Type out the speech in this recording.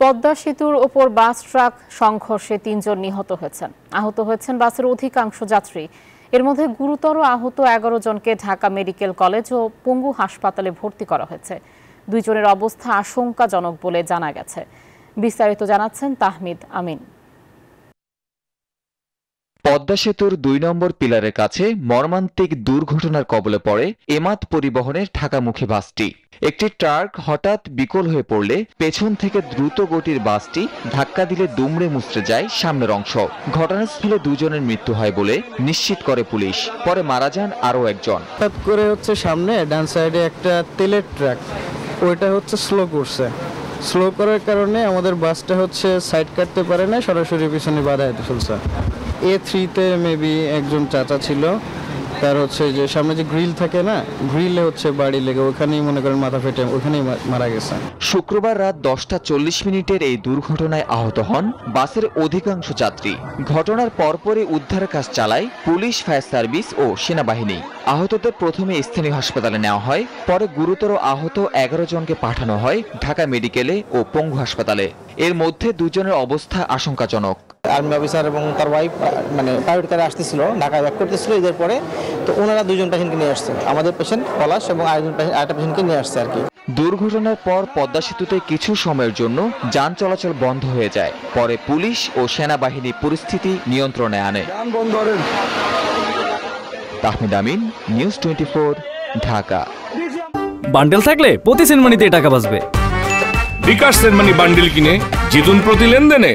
পদ্মা সেতুর ওপর bus truck সংঘর্ষে ৩ জন নিহত হয়েছেন। আহত হয়েছেন বাসের অধিকাংশ যাত্রী। এর মধ্যে গুরুতর আহত ১১ জনকে ঢাকা মেডিকেল কলেজ ও পঙ্গু হাসপাতালে ভর্তি করা হয়েছে। ২ জনের অবস্থা আশঙ্কাজনক বলে জানা গেছে। বিস্তারিত জানাচ্ছেন তাহমিদ আমিন। পদ্মা সেতুর ২ নম্বর পিলারের কাছে মর্মান্তিক দুর্ঘটনার কবলে পড়ে এমাত পরিবহনের ঢাকামুখী বাসটি। একটি ট্রাক হঠাৎ বিকল হয়ে পড়লে পেছন থেকে দ্রুত গতির বাসটি ধাক্কা দিলে দুমড়ে মুচড়ে যায় সামনের অংশ। ঘটনাস্থলে ২ জনের মৃত্যু হয় বলে নিশ্চিত করে পুলিশ। পরে মারা যান আরও একজন। হঠাৎ করে সামনে ডান সাইডে একটা তেলের ট্রাক, ওইটা স্লো করছে। স্লো করার কারণে আমাদের বাসটা সাইড কাটতে পারে না, সরাসরি পিছনে বাধা দিতে ফেলছে। A3-তে মেবি একজন চাচা ছিল, তার যে সামনে যে গ্রিল থাকে না, গ্রিলে বাড়ি লেগে ওখানেই মনে করেন মাথা ফেটে ওখানেই মারা গেছে। শুক্রবার রাত 10টা 40 মিনিটের এই দুর্ঘটনায় আহত হন বাসের অধিকাংশ যাত্রী। ঘটনার পরপরই উদ্ধার কাজ চালায় পুলিশ, ফায়ার সার্ভিস ও সেনাবাহিনী। আহতদের প্রথমে স্থানীয় হাসপাতালে নেওয়া হয়, পরে গুরুতর আহত 11 জনকে পাঠানো হয় ঢাকা মেডিকেলে ও পঙ্গু হাসপাতালে। এর মধ্যে 2 জনের অবস্থা আশঙ্কাজনক। আর্মি অফিসার এবং তার ওয়াইফ প্রাইভেট কারে আসতেছিল, ঢাকা ব্যাক করতেছিল। এদের পরে তো ওনারা 2 জন পেশেন্টকে নিয়ে আসছে, আমাদের পেশেন্ট পলাশ এবং আরেকটা পেশেন্টকে নিয়ে আসছে আর কি। দুর্ঘটনার পর পদ্মা সেতুতে কিছু সময়ের জন্য যান চলাচল বন্ধ হয়ে যায়। পরে পুলিশ ও সেনাবাহিনী পরিস্থিতি নিয়ন্ত্রণে আনে। তাহমিদ আমিন, নিউজ 24, ঢাকা। বান্ডেল থাকলে প্রতি সেনমানিতে টাকা বাঁচবে। বিকাশ সেনমানি বান্ডেল কিনে জিতুন প্রতি লেনদেনে।